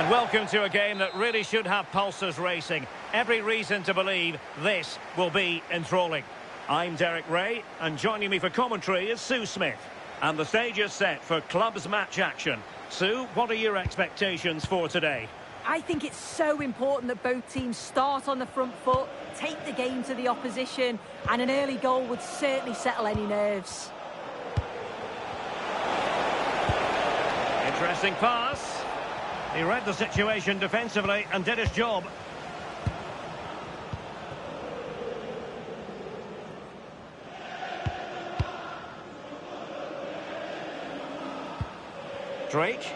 And welcome to a game that really should have pulses racing. Every reason to believe this will be enthralling. I'm Derek Ray, and joining me for commentary is Sue Smith. And the stage is set for clubs match action. Sue, what are your expectations for today? I think it's so important that both teams start on the front foot, take the game to the opposition, and an early goal would certainly settle any nerves. Interesting pass. He read the situation defensively and did his job. Drake.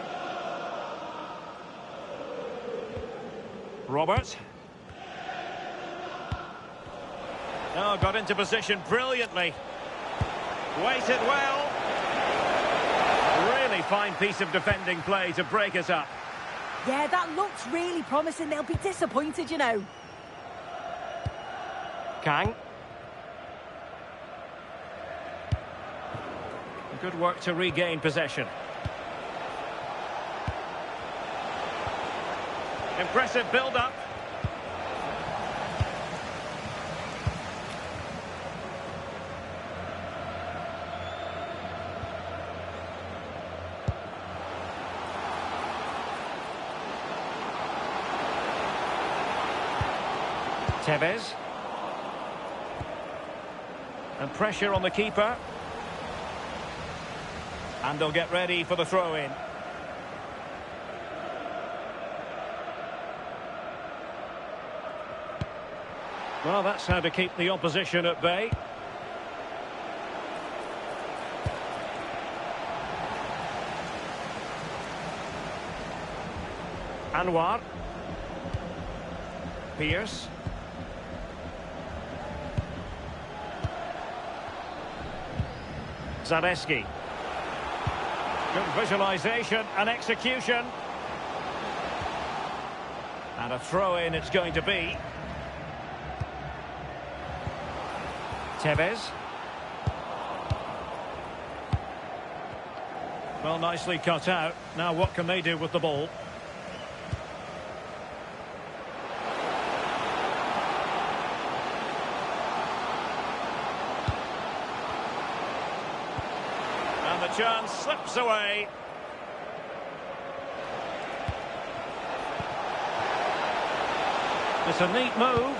Robert. Oh, got into position brilliantly. Waited well. Really fine piece of defending play to break us up. Yeah, that looks really promising. They'll be disappointed, you know. Kang. Good work to regain possession. Impressive build-up. Tevez. And pressure on the keeper. And they'll get ready for the throw-in. Well, that's how to keep the opposition at bay. Anwar. Pierce. Zaleski. Good visualization and execution. And a throw-in it's going to be. Tevez. Well, nicely cut out. Now what can they do with the ball? And the chance slips away. It's a neat move.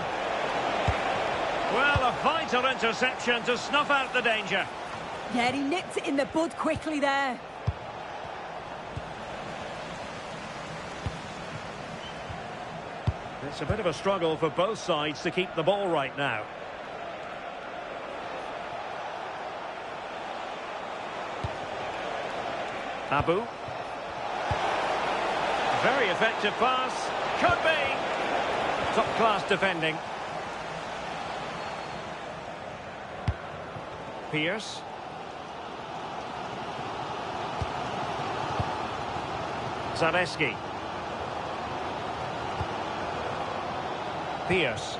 Well, a vital interception to snuff out the danger. Yeah, he nipped it in the bud quickly there. It's a bit of a struggle for both sides to keep the ball right now. Abu. Very effective pass. Could be. Top-class defending. Pierce. Zaleski. Pierce.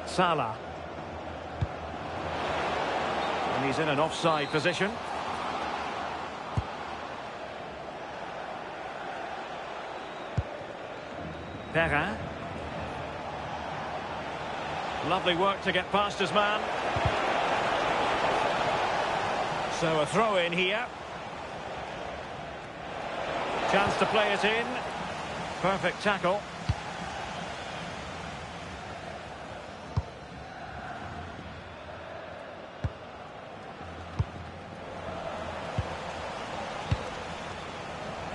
Salah. And he's in an offside position. Perrin. Lovely work to get past his man. So a throw in here. Chance to play it in. Perfect tackle.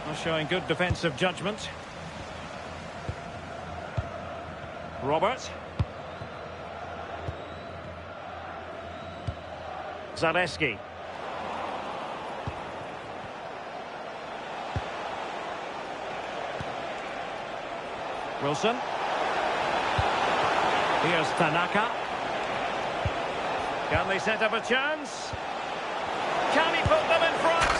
Well, showing good defensive judgment. Robert. Zaleski. Wilson. Here's Tanaka. Can they set up a chance? Can he put them in front?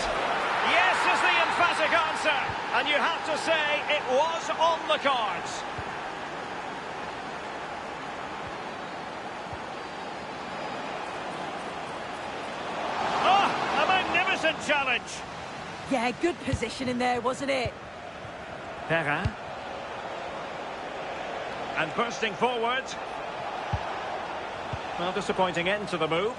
Yes is the emphatic answer. And you have to say it was on the cards. Oh, a magnificent challenge. Yeah, good position in there, wasn't it? Perrin. And bursting forward. Well, disappointing end to the move.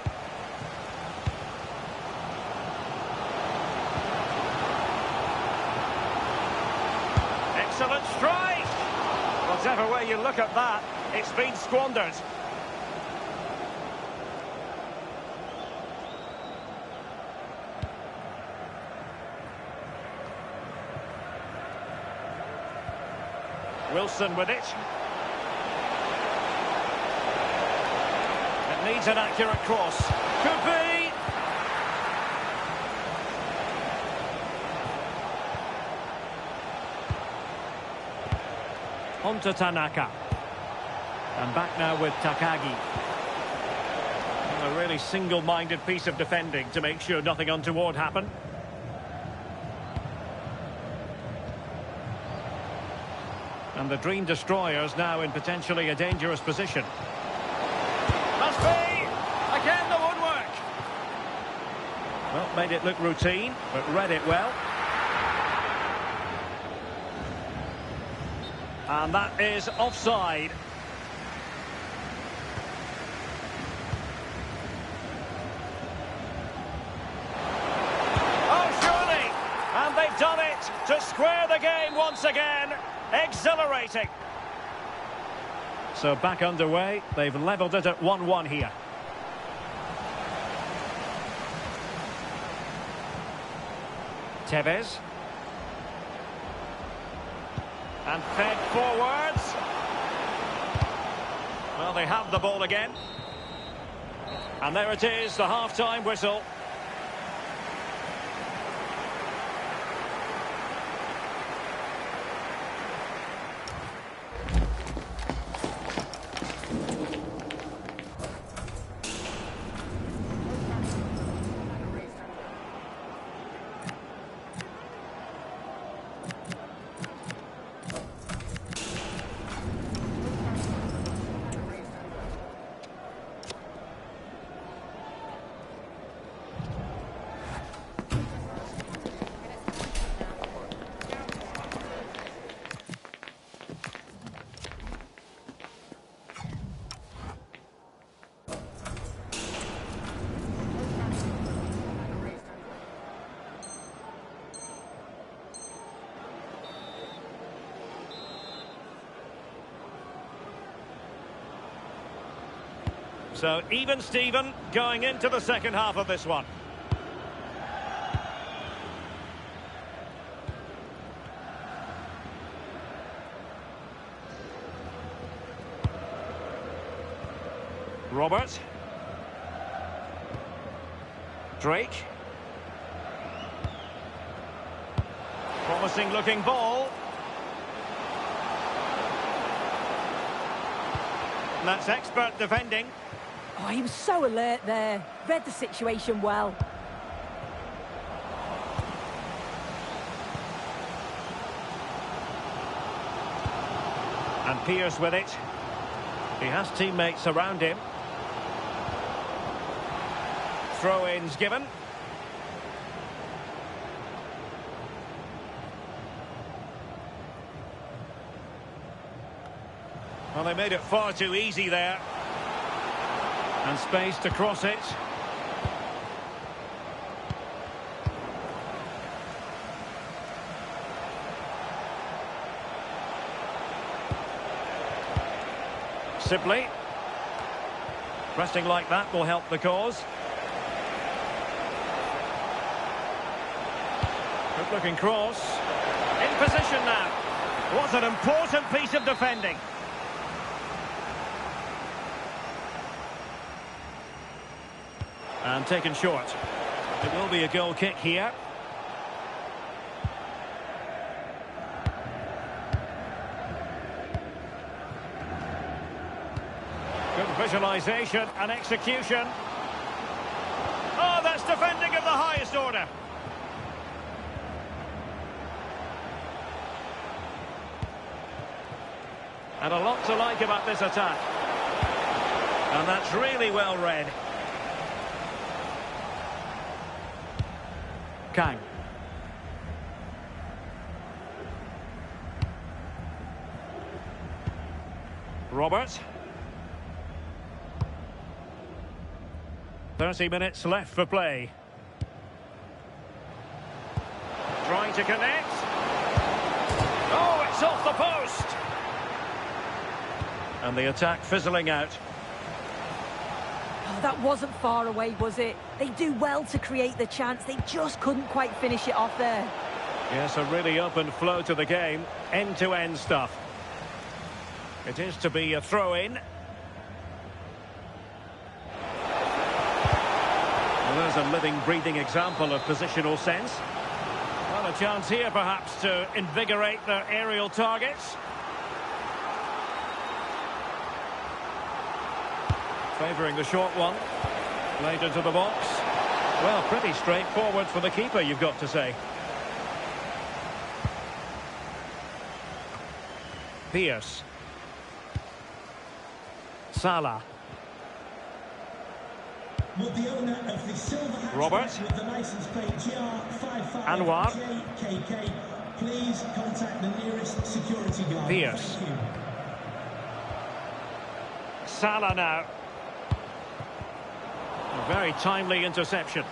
Excellent strike! Whatever way you look at that, it's been squandered. Wilson with it. It needs an accurate cross. Could be! On to Tanaka. And back now with Takagi. A really single-minded piece of defending to make sure nothing untoward happened. And the Dream Destroyers now in potentially a dangerous position. Must be! Again the woodwork! Well, made it look routine, but read it well. And that is offside. Oh, surely! And they've done it to square the game once again. Exhilarating. So back underway. They've levelled it at 1-1 here. Tevez. And fed forwards. Well, they have the ball again. And there it is, the half-time whistle. So even Steven going into the second half of this one. Robert. Drake. Promising looking ball. And that's expert defending. Oh, he was so alert there. Read the situation well. And Pierce with it. He has teammates around him. Throw-ins given. Well, they made it far too easy there. And space to cross it. Sibley. Pressing like that will help the cause. Good looking cross. In position now. What an important piece of defending. And taken short. It will be a goal kick here. Good visualisation and execution. Oh, that's defending of the highest order. And a lot to like about this attack. And that's really well read. Kang. Robert. 30 minutes left for play. Trying to connect. Oh, it's off the post. And the attack fizzling out. Oh, that wasn't far away, was it? They do well to create the chance. They just couldn't quite finish it off there. Yes, a really open flow to the game. End-to-end stuff. It is to be a throw-in. Well, there's a living, breathing example of positional sense. Well, a chance here, perhaps, to invigorate their aerial targets. Favouring the short one. Played into the box. Well, pretty straightforward for the keeper, you've got to say. Pierce. Salah. Robert. Anwar. Please contact the nearest security guard. Pierce. Salah now. A very timely interception.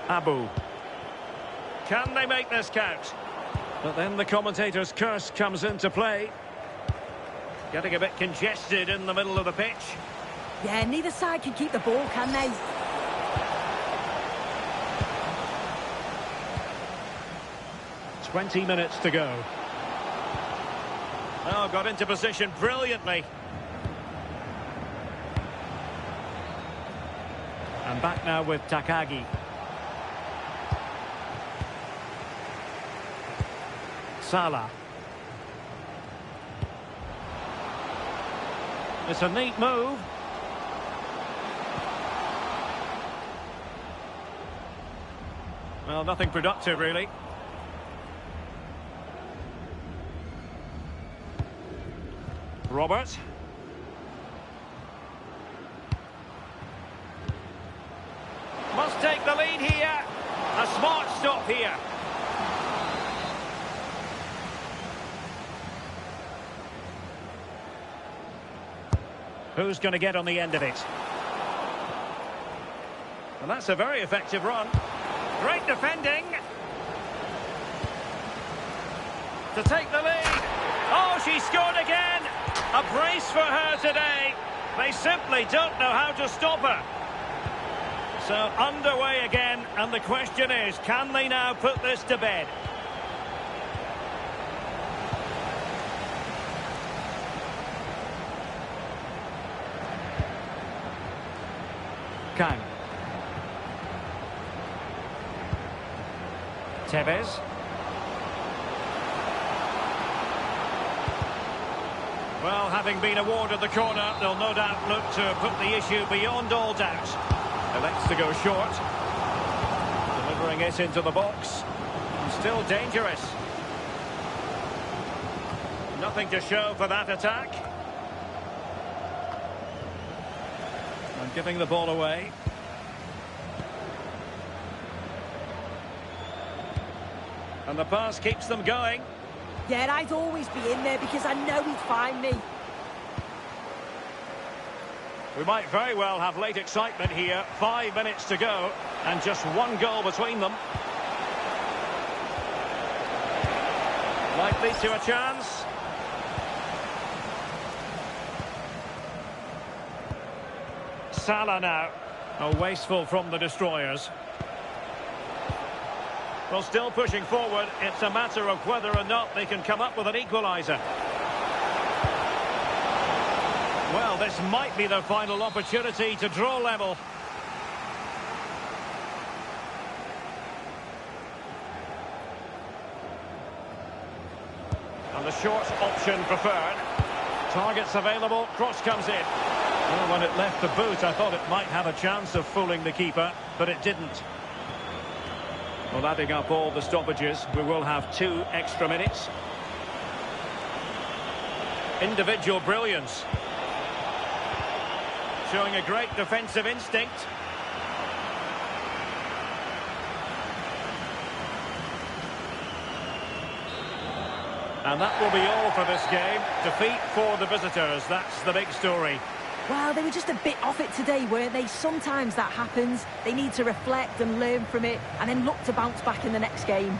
Abu. Can they make this count? But then the commentator's curse comes into play. Getting a bit congested in the middle of the pitch. Yeah, neither side can keep the ball, can they? "20 minutes to go. Oh, got into position brilliantly. And back now with Takagi. Salah. It's a neat move. Well, nothing productive, really. Robert. Must take the lead here. A smart stop here. Who's going to get on the end of it? And that's a very effective run. Great defending. To take the lead. Oh, she scored again. A brace for her today. They simply don't know how to stop her. So underway again, and the question is, can they now put this to bed? Kang. Tevez. Well, having been awarded the corner, they'll no doubt look to put the issue beyond all doubt. Elects to go short. Delivering it into the box. And still dangerous. Nothing to show for that attack. And giving the ball away. And the pass keeps them going. Yeah, I'd always be in there because I know he'd find me. We might very well have late excitement here. 5 minutes to go and just one goal between them. Might lead to a chance. Salah now. Oh, wasteful from the destroyers. Well, still pushing forward. It's a matter of whether or not they can come up with an equaliser. Well, this might be their final opportunity to draw level. And the short option preferred. Targets available, cross comes in. Well, when it left the boot, I thought it might have a chance of fooling the keeper, but it didn't. Well, adding up all the stoppages, we will have 2 extra minutes. Individual brilliance. Showing a great defensive instinct. And that will be all for this game. Defeat for the visitors, that's the big story. Well, they were just a bit off it today, weren't they? Sometimes that happens. They need to reflect and learn from it, and then look to bounce back in the next game.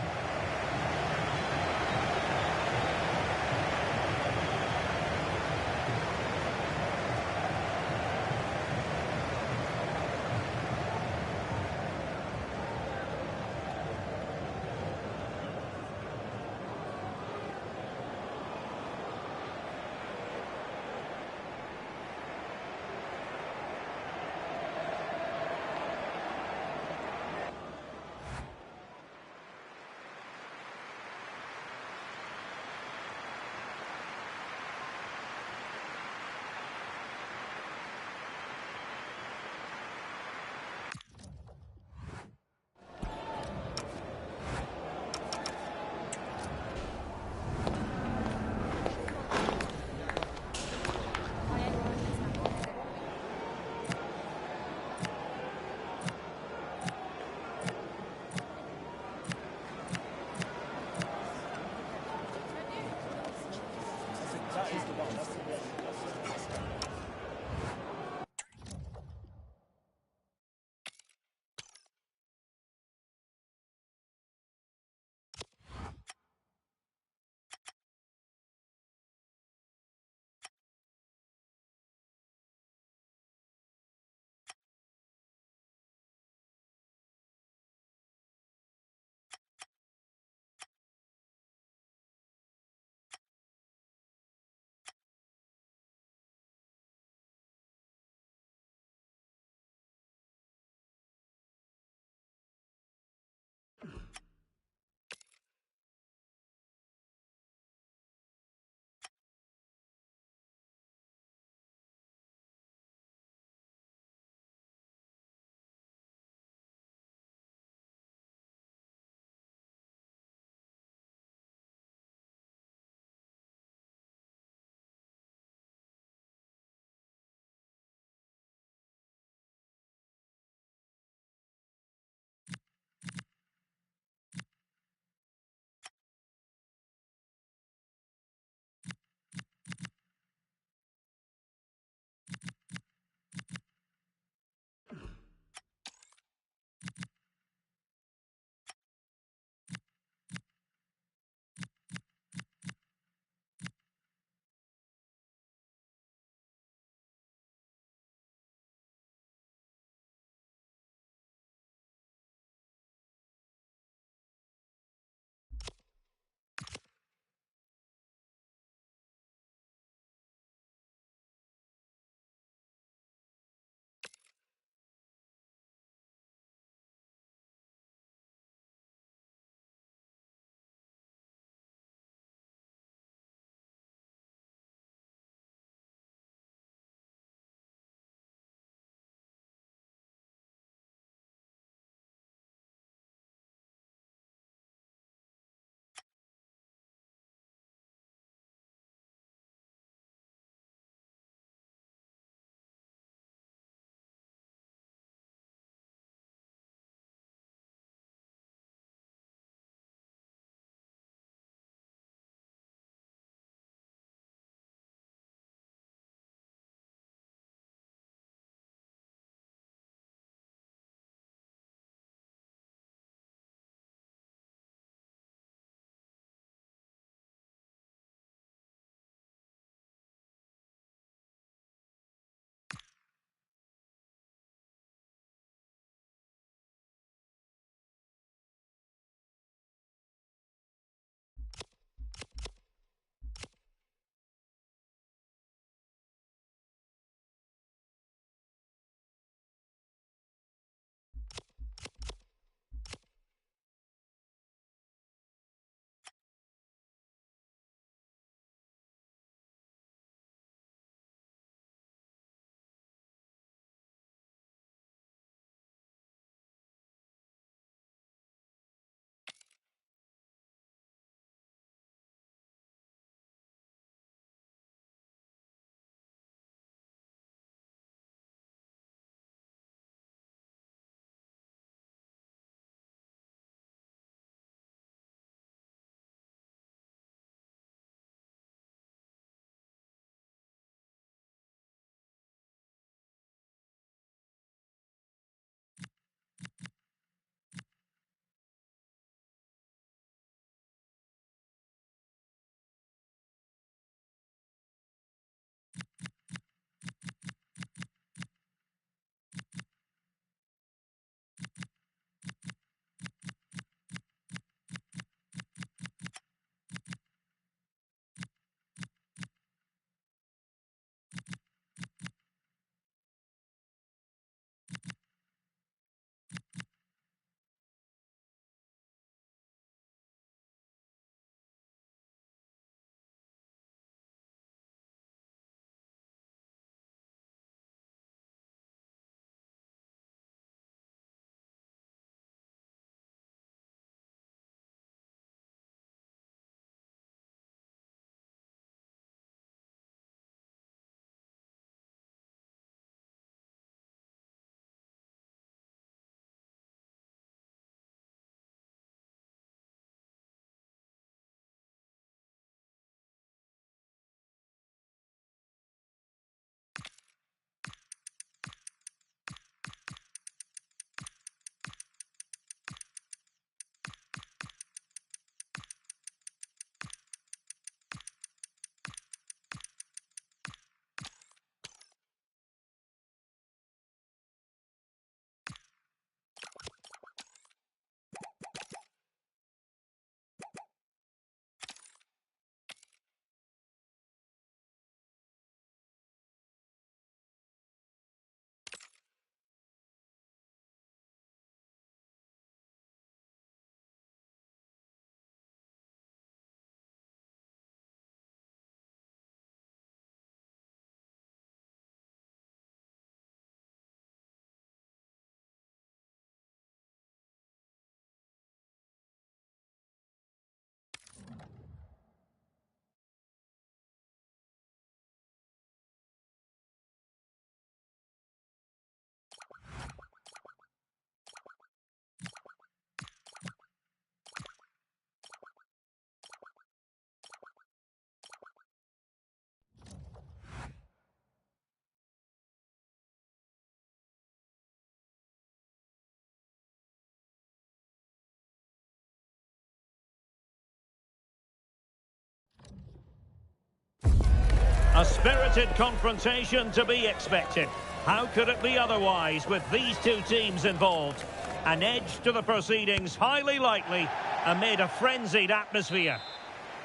A spirited confrontation to be expected. How could it be otherwise with these two teams involved? An edge to the proceedings, highly likely, amid a frenzied atmosphere.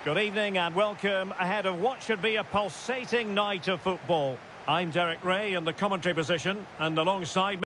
Good evening and welcome ahead of what should be a pulsating night of football. I'm Derek Ray in the commentary position, and alongside me...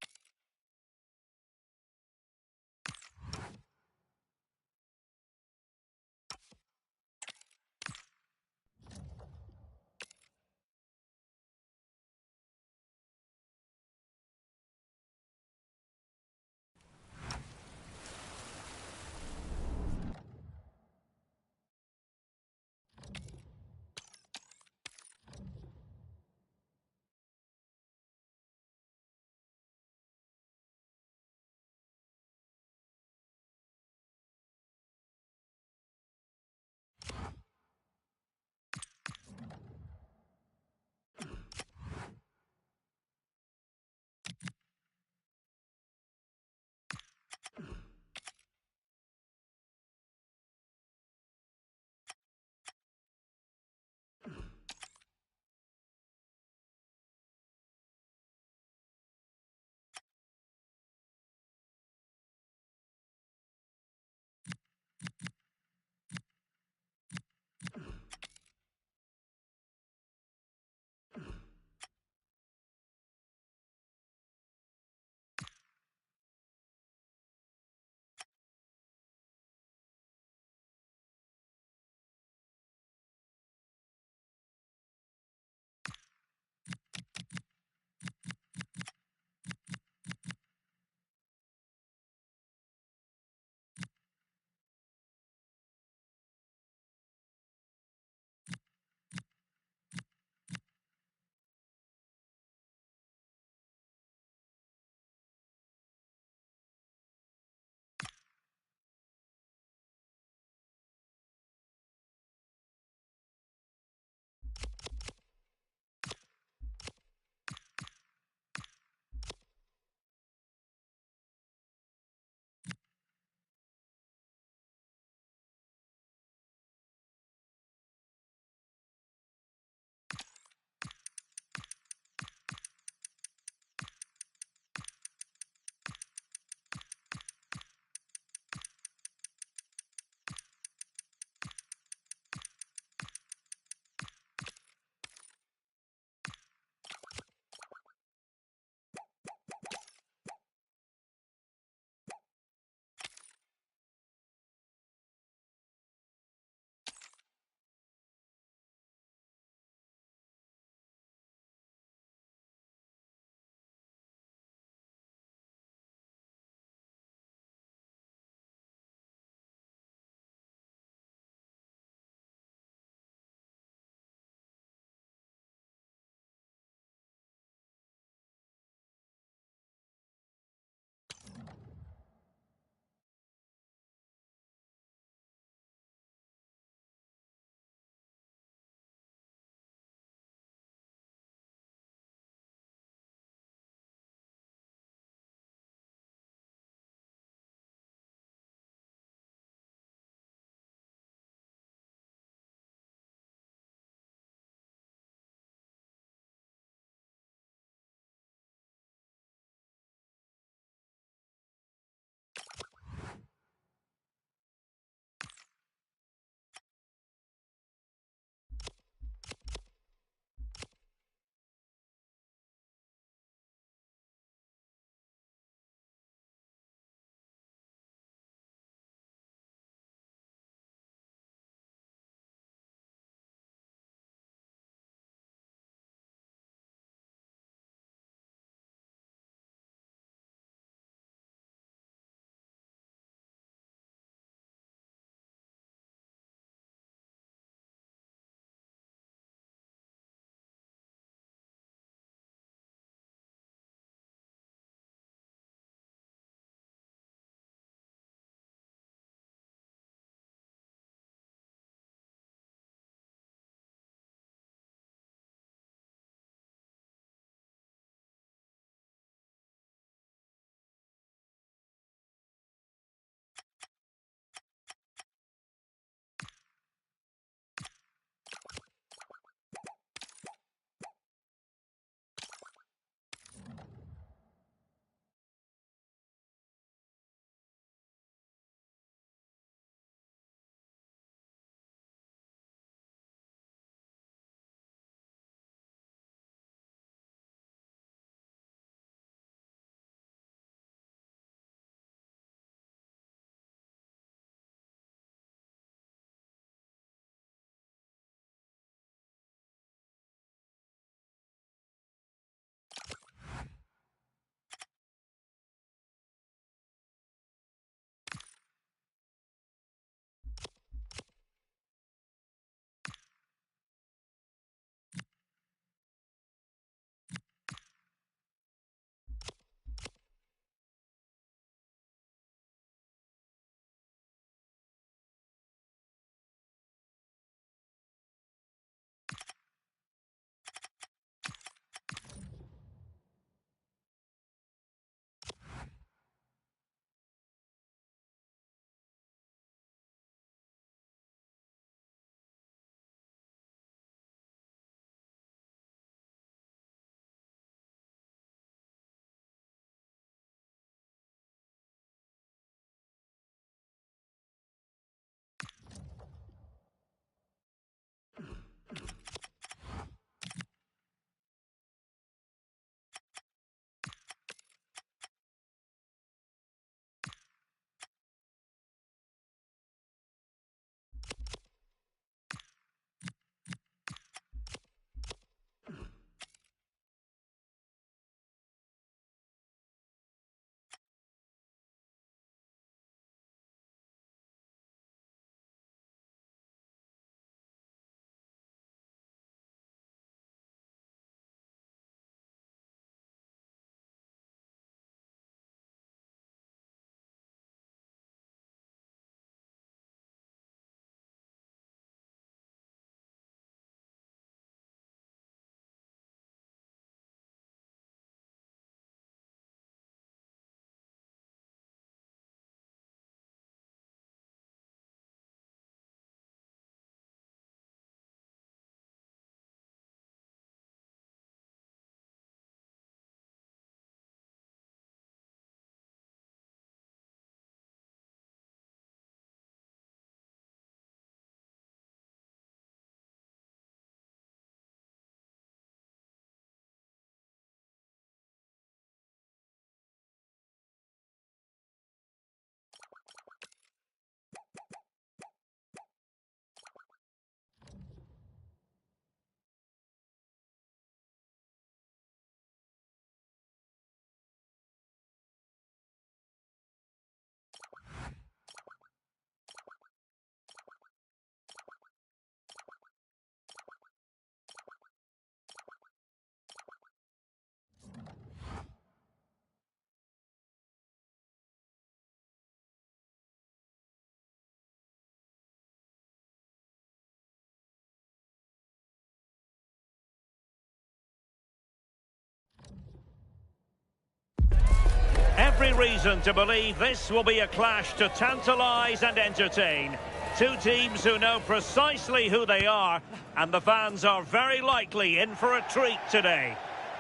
reason to believe this will be a clash to tantalise and entertain. Two teams who know precisely who they are, and the fans are very likely in for a treat today.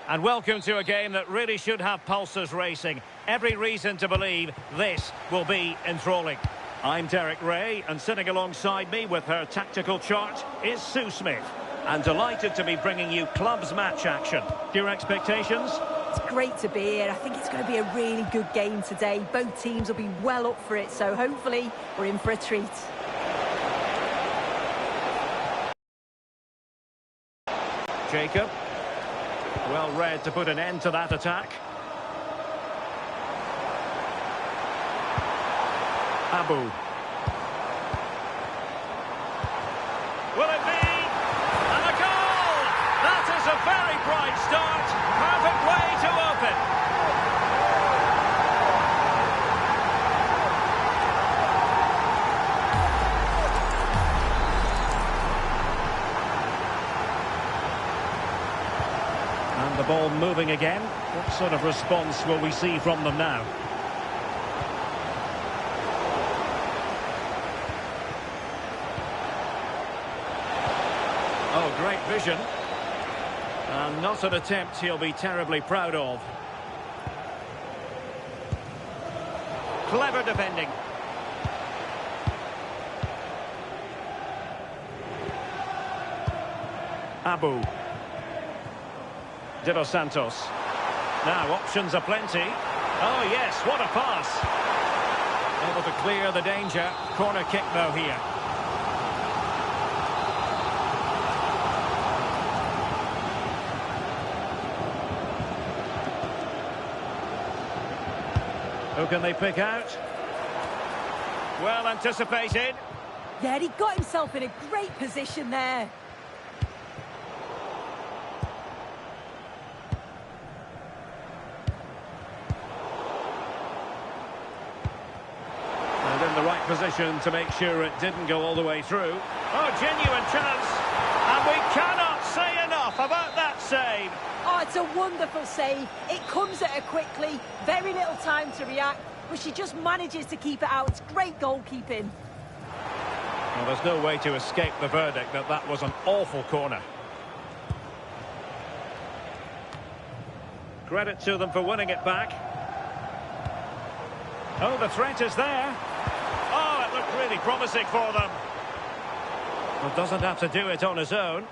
And welcome to a game that really should have pulses racing. Every reason to believe this will be enthralling. I'm Derek Ray, and sitting alongside me with her tactical chart is Sue Smith. And delighted to be bringing you clubs match action. Your expectations? It's great to be here. I think it's going to be a really good game today. Both teams will be well up for it, so hopefully we're in for a treat. Jacob. Well read to put an end to that attack. Abu. Will it be? And a goal! That is a very bright start. Perfect way to open. And the ball moving again. What sort of response will we see from them now? Oh, great vision. And not an attempt he'll be terribly proud of. Clever defending. Abu. De Los Santos. Now options are plenty. Oh yes, what a pass. Able to clear the danger. Corner kick though here. Who can they pick out? Well anticipated. Yeah, he got himself in a great position there. And in the right position to make sure it didn't go all the way through. Oh, genuine chance. And we cannot say enough about that save. Oh, it's a wonderful save. It comes at her quickly, very little time to react, but she just manages to keep it out. It's great goalkeeping. Well, there's no way to escape the verdict that that was an awful corner. Credit to them for winning it back. Oh, the threat is there. Oh, it looked really promising for them. Well, doesn't have to do it on his own.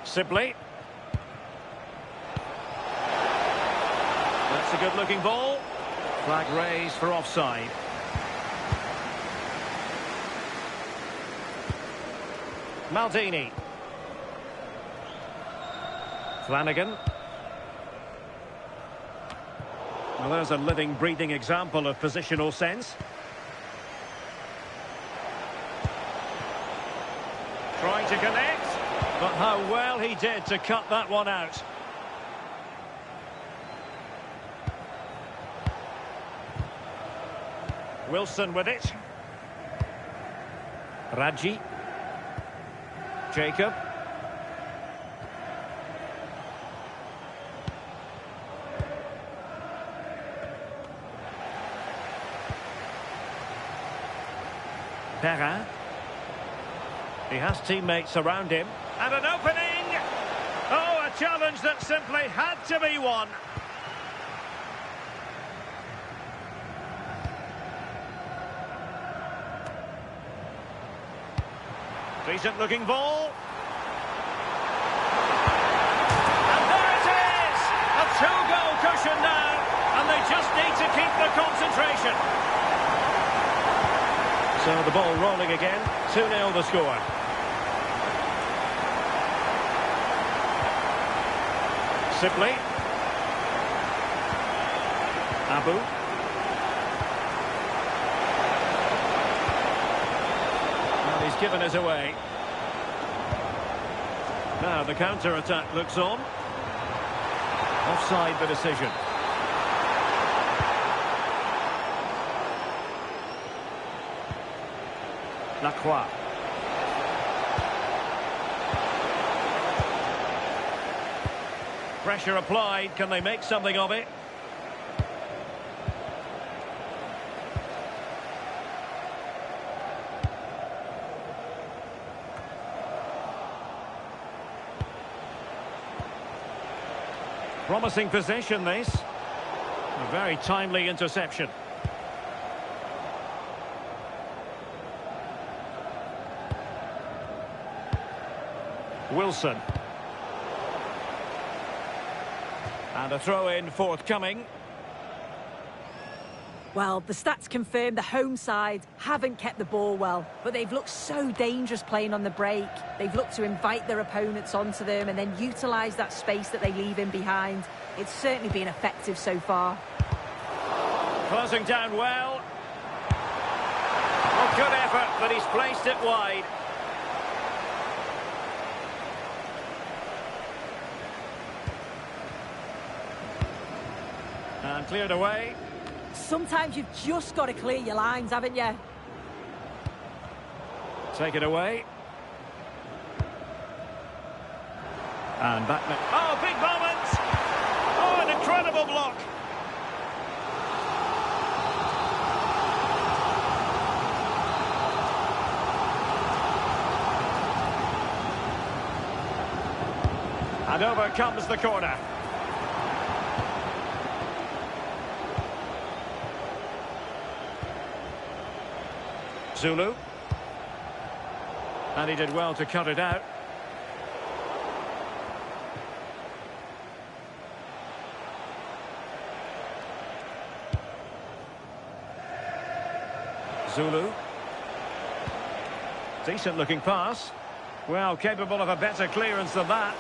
Sibley. That's a good-looking ball. Flag raised for offside. Maldini. Flanagan. Well, there's a living, breathing example of positional sense. Trying to connect. But how well he did to cut that one out. Wilson with it. Raji. Jacob. Perrin. He has teammates around him. And an opening! Oh, a challenge that simply had to be won. Decent looking ball. And there it is! A two-goal cushion now. And they just need to keep the concentration. So the ball rolling again. 2-0 the score. Sibley. Abu. And he's given us away. Now the counter-attack looks on. Offside the decision. Lacroix. Pressure applied. Can they make something of it? Promising possession, this. A very timely interception. Wilson. And a throw-in forthcoming. Well, the stats confirm the home side haven't kept the ball well, but they've looked so dangerous playing on the break. They've looked to invite their opponents onto them and then utilise that space that they leave in behind. It's certainly been effective so far. Closing down well. Oh, good effort, but he's placed it wide. And cleared away. Sometimes you've just got to clear your lines, haven't you? Take it away. And back. Oh, big moment! Oh, an incredible block. And over comes the corner. Zulu. And he did well to cut it out. Zulu. Decent looking pass. Well, capable of a better clearance than that.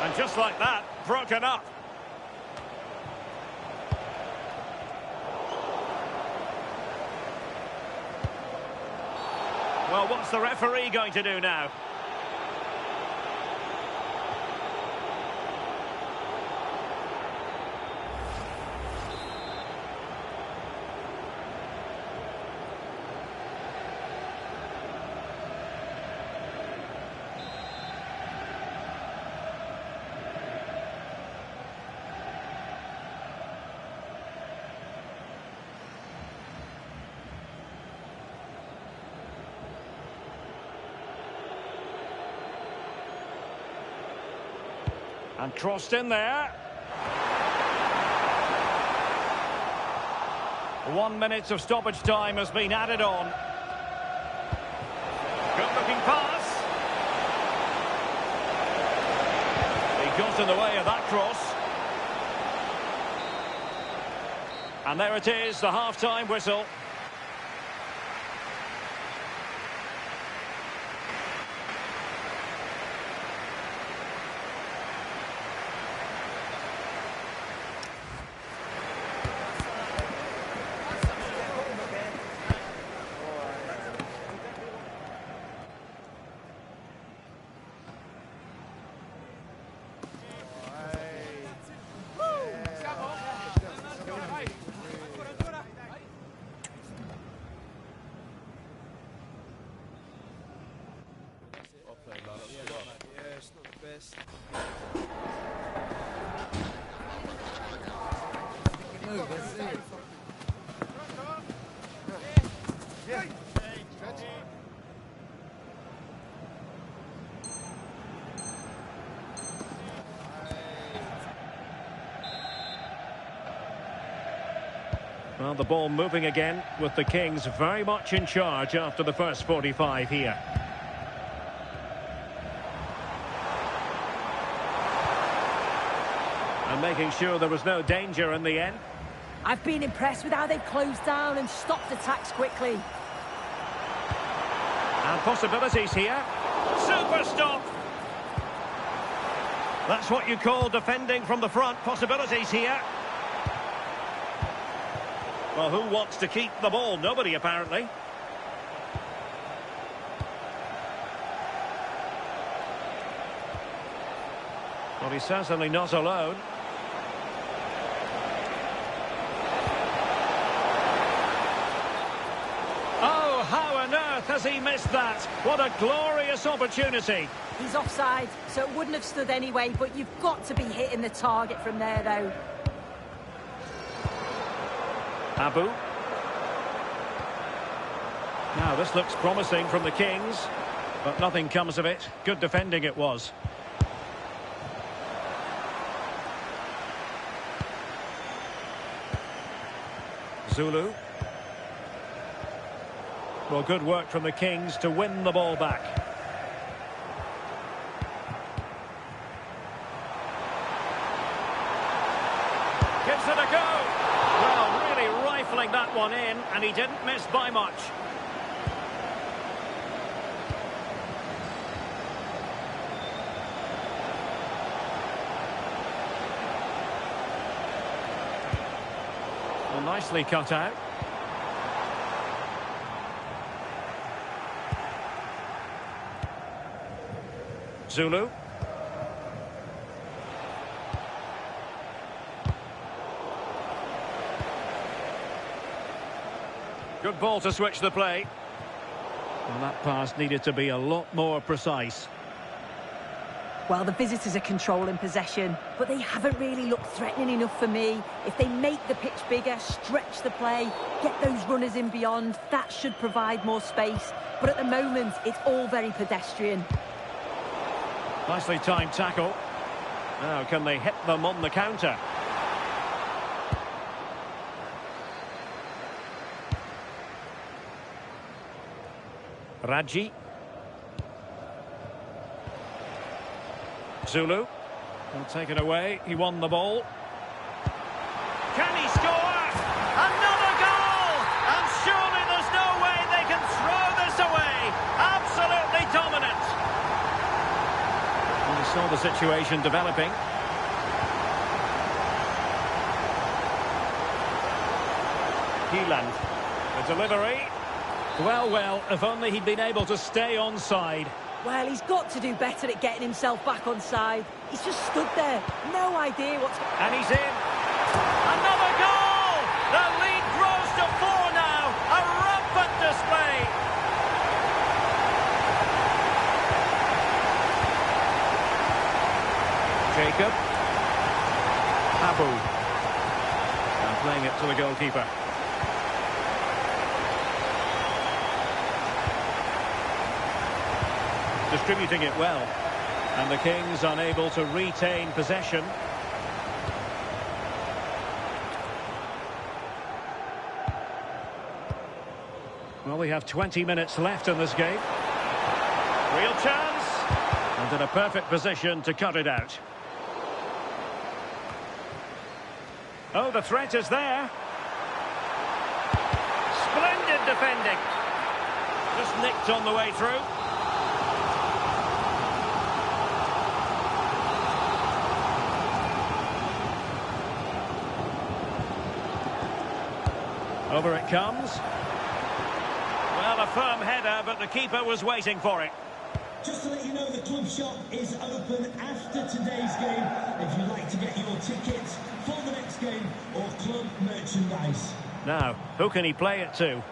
And just like that, broken up. Well, what's the referee going to do now? And crossed in there. 1 minute of stoppage time has been added on. Good looking pass. He got in the way of that cross. And there it is, the half-time whistle. Well, the ball moving again with the Kings very much in charge after the first 45 here. And making sure there was no danger in the end. I've been impressed with how they've closed down and stopped attacks quickly. And possibilities here. Super stop! That's what you call defending from the front. Possibilities here. Well, who wants to keep the ball? Nobody, apparently. Well, he's certainly not alone. Oh, how on earth Has he missed that? What a glorious opportunity. He's offside, so it wouldn't have stood anyway, but you've got to be hitting the target from there, though. Abu. Now, this looks promising from the Kings, but nothing comes of it. Good defending it was. Zulu. Well, good work from the Kings to win the ball back. Gives it a go. Well, really rifling that one in, and he didn't miss by much. Well, nicely cut out. Zulu. Good ball to switch the play. Well, that pass needed to be a lot more precise. Well, the visitors are controlling possession, but they haven't really looked threatening enough for me. If they make the pitch bigger, stretch the play, get those runners in beyond, that should provide more space. But at the moment, it's all very pedestrian. Nicely timed tackle. Now, can they hit them on the counter? Raji. Zulu. Will take it away. He won the ball. Can he score? Another goal! And surely there's no way they can throw this away. Absolutely dominant. We saw the situation developing. Gieland. The delivery. Well, well, if only he'd been able to stay onside. Well, he's got to do better at getting himself back on side. He's just stood there. No idea what's... And he's in. Another goal! The lead grows to 4 now. A rampant display. Jacob. Abu. And playing it to the goalkeeper. Distributing it well. And the Kings unable to retain possession. Well, we have 20 minutes left in this game. Real chance. And in a perfect position to cut it out. Oh, the threat is there. Splendid defending. Just nicked on the way through. Over it comes. Well, a firm header, but the keeper was waiting for it. Just to let you know, the club shop is open after today's game if you'd like to get your tickets for the next game or club merchandise. Now, who can he play it to?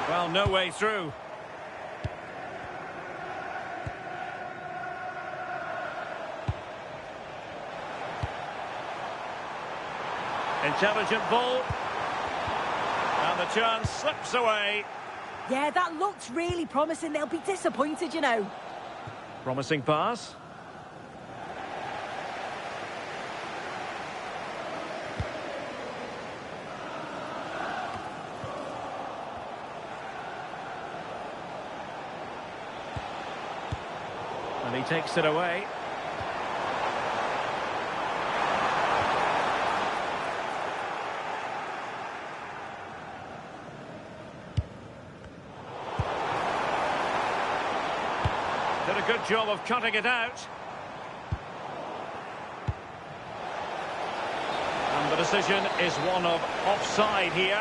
Well, no way through. Intelligent ball. And the chance slips away. Yeah, that looked really promising. They'll be disappointed, you know. Promising pass. And he takes it away. Did a good job of cutting it out. And the decision is one of offside here.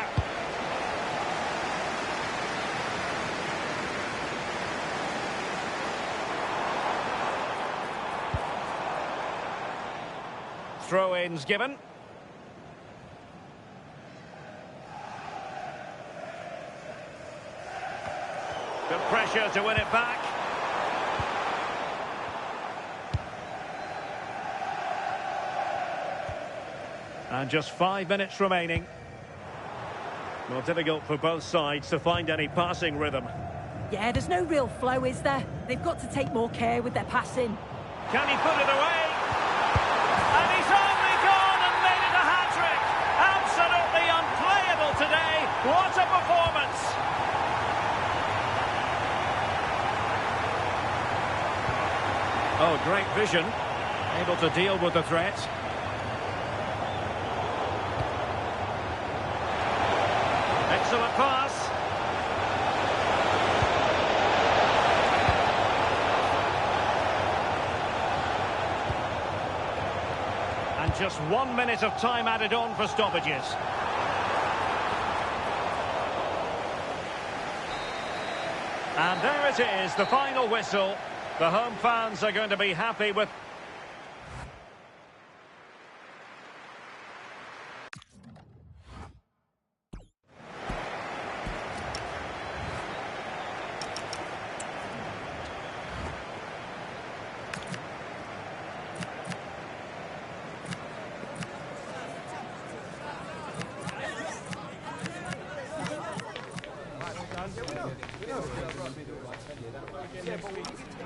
Throw-ins given. pressure to win it back. And just 5 minutes remaining. Well, difficult for both sides to find any passing rhythm. Yeah, there's no real flow, is there? They've got to take more care with their passing. Can he put it away? And he's only gone and made it a hat-trick. Absolutely unplayable today. What a performance. Oh, great vision. Able to deal with the threat. Excellent pass. And just 1 minute of time added on for stoppages. And there it is, the final whistle. The home fans are going to be happy with... Yeah, but